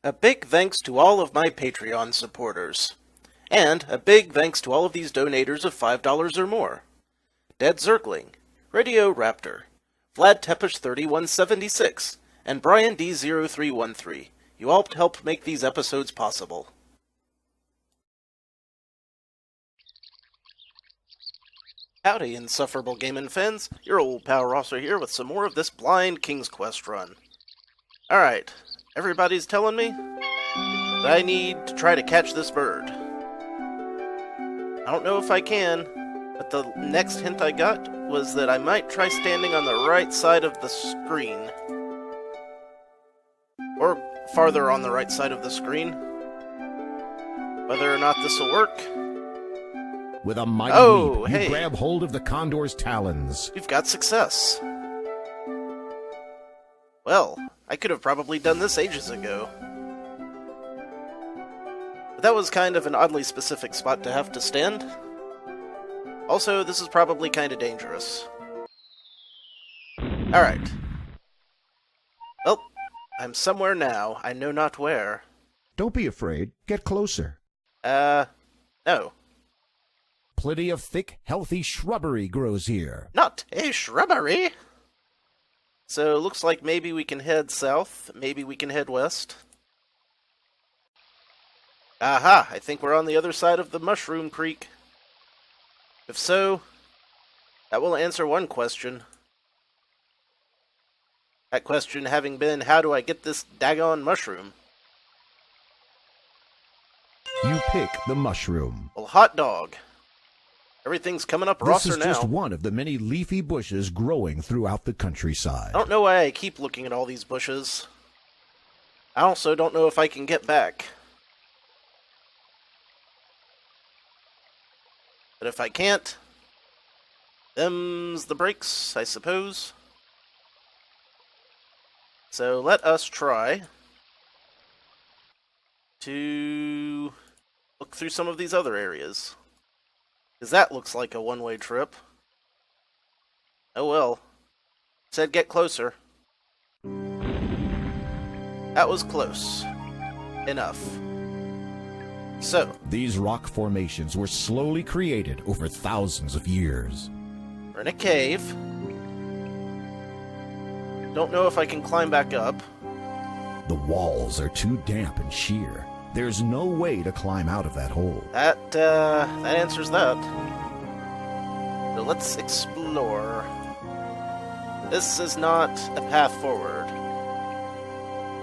A big thanks to all of my Patreon supporters. And a big thanks to all of these donators of $5 or more. Dead Zergling, Radio Raptor, Vlad Tepish 3176, and Brian D0313. You all help make these episodes possible. Howdy, insufferable gaming fans. Your old pal Rosser here with some more of this blind King's Quest run. Alright, everybody's telling me that I need to try to catch this bird. I don't know if I can, but the next hint I got was that I might try standing on the right side of the screen. Or farther on the right side of the screen. Whether or not this will work. With a mighty leap, you grab hold of the condor's talons. We've got success. Well, I could have probably done this ages ago. But that was kind of an oddly specific spot to have to stand. Also, this is probably kind of dangerous. Alright. Well, I'm somewhere now. I know not where. Don't be afraid. Get closer. No. Plenty of thick, healthy shrubbery grows here. Not a shrubbery! So, looks like maybe we can head south, maybe we can head west. Aha! I think we're on the other side of the Mushroom Creek. If so, that will answer one question. That question having been, how do I get this daggone mushroom? You pick the mushroom. Well, hot dog. Everything's coming up Rosser now. This is just one of the many leafy bushes growing throughout the countryside. I don't know why I keep looking at all these bushes. I also don't know if I can get back. But if I can't, them's the breaks, I suppose. So let us try to look through some of these other areas. Because that looks like a one-way trip. Oh well. Said get closer. That was close. Enough. So. These rock formations were slowly created over thousands of years. We're in a cave. Don't know if I can climb back up. The walls are too damp and sheer. There's no way to climb out of that hole. That answers that. So let's explore. This is not a path forward.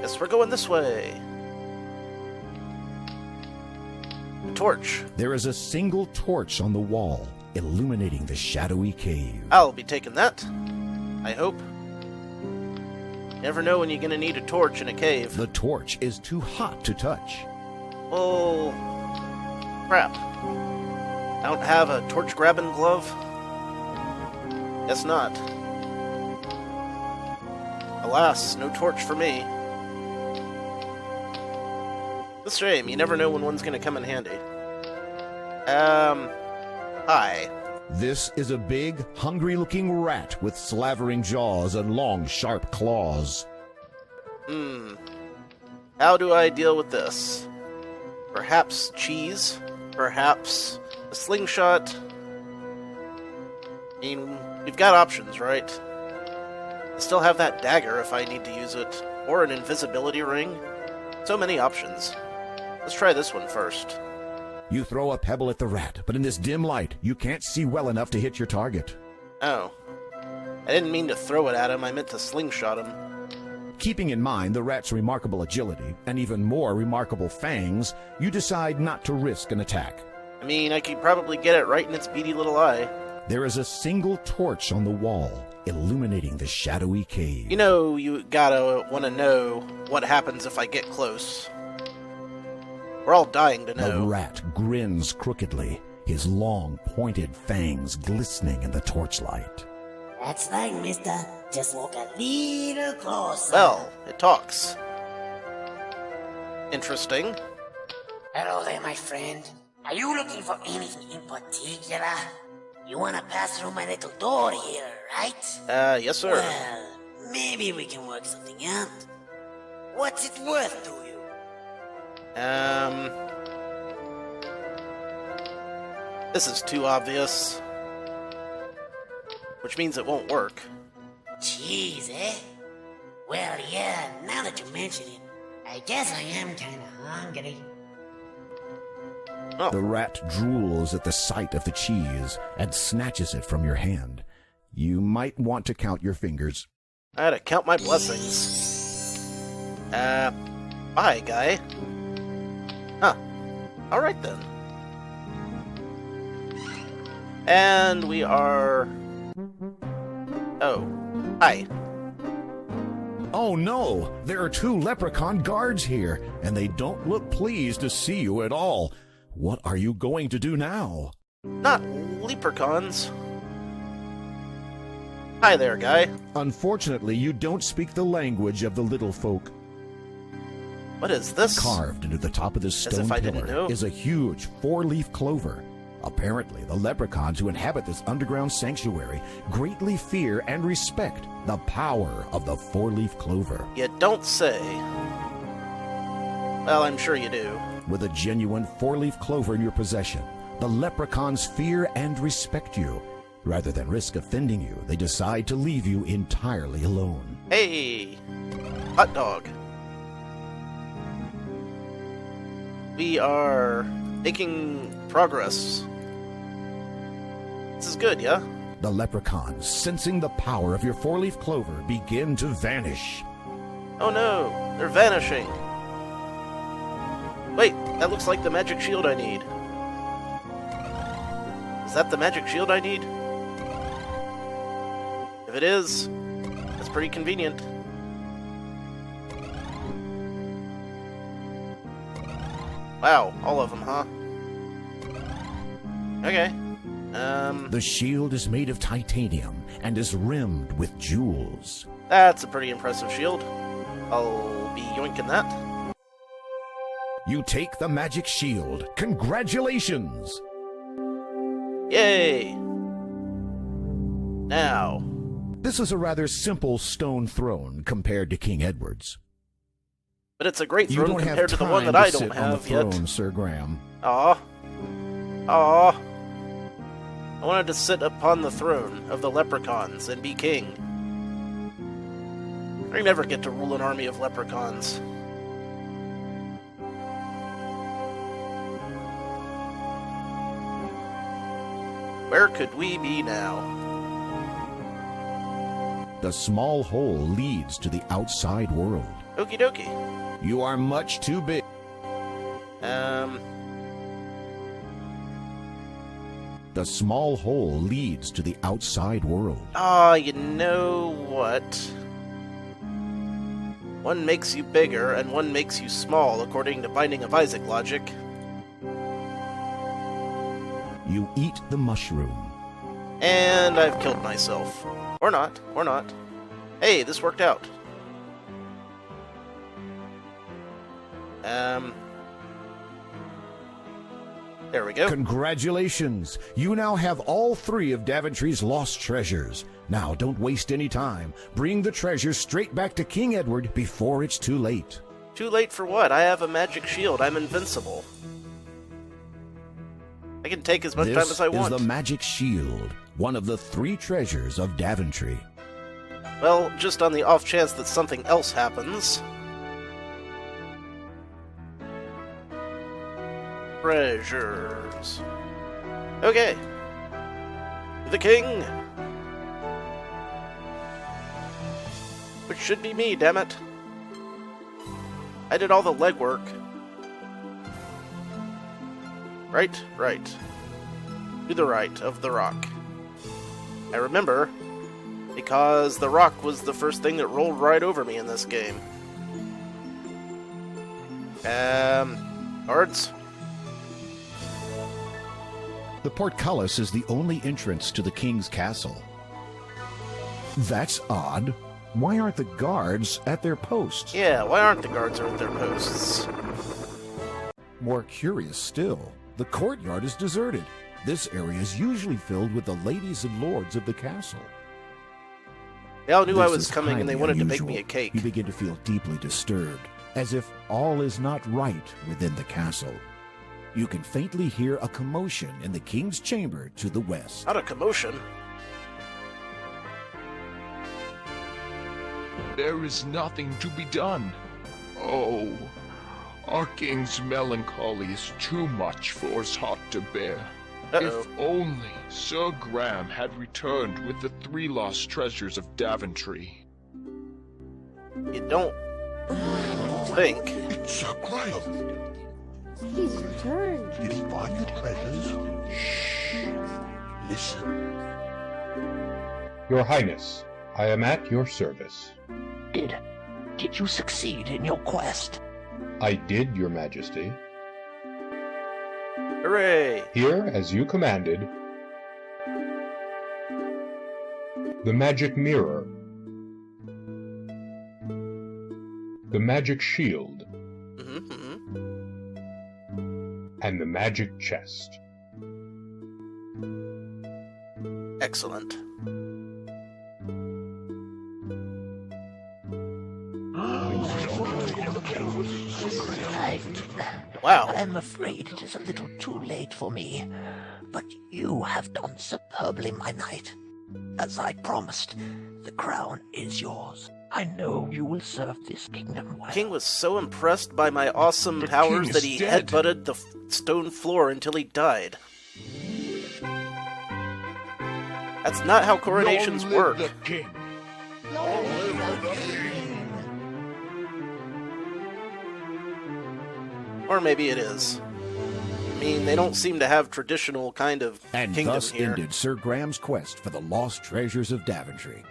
Guess we're going this way. A torch. There is a single torch on the wall, illuminating the shadowy cave. I'll be taking that. I hope. Never know when you're gonna need a torch in a cave. The torch is too hot to touch. Oh, crap. I don't have a torch-grabbing glove? Guess not. Alas, no torch for me. It's a shame, you never know when one's gonna come in handy. Hi. This is a big, hungry-looking rat with slavering jaws and long, sharp claws. How do I deal with this? Perhaps cheese? Perhaps a slingshot? I mean, we've got options, right? I still have that dagger if I need to use it. Or an invisibility ring. So many options. Let's try this one first. You throw a pebble at the rat, but in this dim light, you can't see well enough to hit your target. Oh. I didn't mean to throw it at him, I meant to slingshot him. Keeping in mind the rat's remarkable agility, and even more remarkable fangs, you decide not to risk an attack. I mean, I could probably get it right in its beady little eye. There is a single torch on the wall, illuminating the shadowy cave. You know, you gotta wanna know what happens if I get close. We're all dying to know. The rat grins crookedly, his long, pointed fangs glistening in the torchlight. That's fine, mister. Just walk a little closer. Well, it talks. Interesting. Hello there, my friend. Are you looking for anything in particular? You wanna pass through my little door here, right? Yes, sir. Well, maybe we can work something out. What's it worth to you? This is too obvious. Which means it won't work. Cheese, eh? Well, yeah, now that you mention it, I guess I am kinda hungry. Oh. The rat drools at the sight of the cheese and snatches it from your hand. You might want to count your fingers. I had to count my blessings. Bye, guy. Huh. Alright then. And we are... Oh. Hi. Oh no! There are 2 leprechaun guards here, and they don't look pleased to see you at all. What are you going to do now? Not leprechauns. Hi there, guy. Unfortunately, you don't speak the language of the little folk. What is this? Carved into the top of this As stone if I didn't know. pillar is a huge 4-leaf clover. Apparently, the leprechauns who inhabit this underground sanctuary greatly fear and respect the power of the 4-leaf clover. You don't say. Well, I'm sure you do. With a genuine 4-leaf clover in your possession, the leprechauns fear and respect you. Rather than risk offending you, they decide to leave you entirely alone. Hey! Hot dog. We are making progress. This is good, yeah? The leprechauns, sensing the power of your 4-leaf clover, begin to vanish. Oh no, they're vanishing. Wait, that looks like the magic shield I need. Is that the magic shield I need? If it is, that's pretty convenient. Wow, all of them, huh? Okay. The shield is made of titanium and is rimmed with jewels. That's a pretty impressive shield. I'll be yoinking that. You take the magic shield. Congratulations! Yay! Now, This is a rather simple stone throne compared to King Edward's. but it's a great You throne don't have compared to the one time that I to don't sit on the have yet. throne, Sir Graham. Aw. Aw. I wanted to sit upon the throne of the leprechauns and be king. I never get to rule an army of leprechauns. Where could we be now? The small hole leads to the outside world. Okie dokie. You are much too big. The small hole leads to the outside world. You know what? One makes you bigger, and one makes you small, according to Binding of Isaac logic. You eat the mushroom. And I've killed myself. Or not, or not. Hey, this worked out. There we go. Congratulations! You now have all 3 of Daventry's lost treasures. Now, don't waste any time. Bring the treasures straight back to King Edward before it's too late. Too late for what? I have a magic shield. I'm invincible. I can take as much time as I want. This is the magic shield, one of the 3 treasures of Daventry. Well, just on the off chance that something else happens. Treasures. Okay. The king. Which should be me, damn it. I did all the legwork. Right, right. To the right of the rock. I remember, because the rock was the first thing that rolled right over me in this game. Guards? The portcullis is the only entrance to the king's castle. That's odd. Why aren't the guards at their posts? Yeah, why aren't the guards at their posts? More curious still, the courtyard is deserted. This area is usually filled with the ladies and lords of the castle. They all knew I This was is coming and they highly wanted to make unusual. me a cake. You begin to feel deeply disturbed. as if all is not right within the castle. You can faintly hear a commotion in the king's chamber to the west. Not a commotion. There is nothing to be done. Oh, our king's melancholy is too much for his heart to bear. Uh-oh. If only Sir Graham had returned with the 3 lost treasures of Daventry. You don't think. Sir Graham, He's returned. did he find the treasures? Shh. Listen. Your Highness, I am at your service. Did you succeed in your quest? I did, Your Majesty. Hooray! Here, as you commanded, the magic mirror, the magic shield, and the magic chest. Excellent. Wow. I'm afraid it is a little too late for me, but you have done superbly, my knight. As I promised, the crown is yours. I know you will serve this kingdom well. King was so impressed by my awesome The powers king that is he dead. headbutted the stone floor until he died. That's not how coronations Long live work. the king. Or maybe it is. I mean, they don't seem to have traditional kind of And kingdom thus here. ended Sir Graham's quest for the lost treasures of Daventry.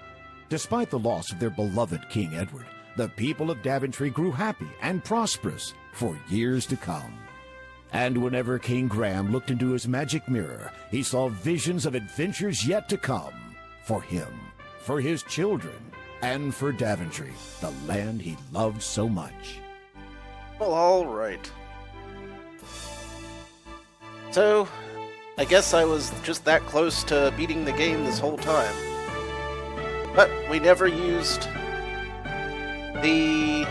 Despite the loss of their beloved King Edward, the people of Daventry grew happy and prosperous for years to come. And whenever King Graham looked into his magic mirror, he saw visions of adventures yet to come for him, for his children, and for Daventry, the land he loved so much. Well, alright. So, I guess I was just that close to beating the game this whole time. But we never used the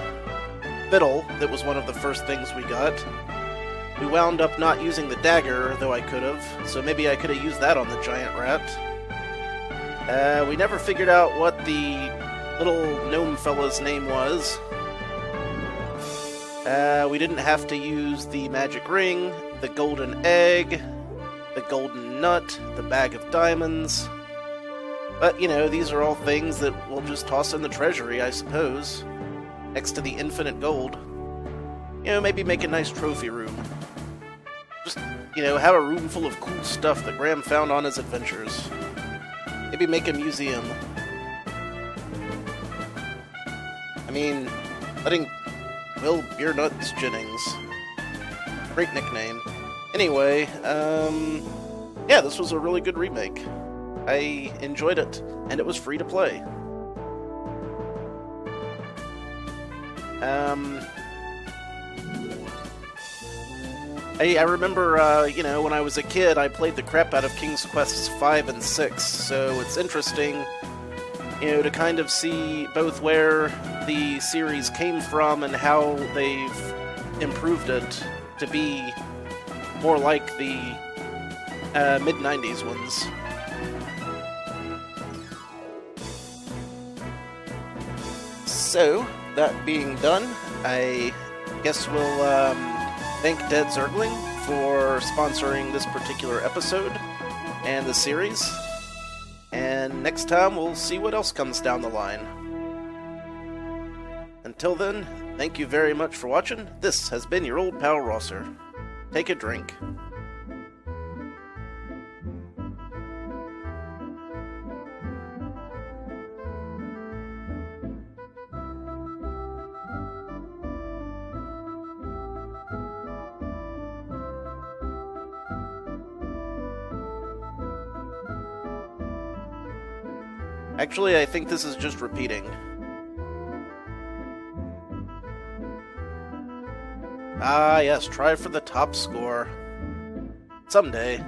fiddle that was one of the first things we got. We wound up not using the dagger, though I could have, so maybe I could have used that on the giant rat. We never figured out what the little gnome fella's name was. We didn't have to use the magic ring, the golden egg, the golden nut, the bag of diamonds. But, you know, these are all things that we'll just toss in the treasury, I suppose. Next to the infinite gold. You know, maybe make a nice trophy room. Just, you know, have a room full of cool stuff that Graham found on his adventures. Maybe make a museum. I mean, letting Will Beer Nuts Jennings. Great nickname. Anyway, yeah, this was a really good remake. I enjoyed it, and it was free to play. I remember, you know, when I was a kid, I played the crap out of King's Quests 5 and 6, so it's interesting, you know, to kind of see both where the series came from and how they've improved it to be more like the mid-90s ones. So, that being done, I guess we'll thank Dead Zergling for sponsoring this particular episode and the series. And next time, we'll see what else comes down the line. Until then, thank you very much for watching. This has been your old pal Rosser. Take a drink. Actually, I think this is just repeating. Ah, yes, try for the top score. Someday.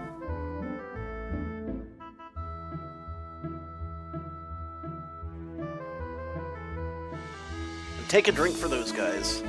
And take a drink for those guys.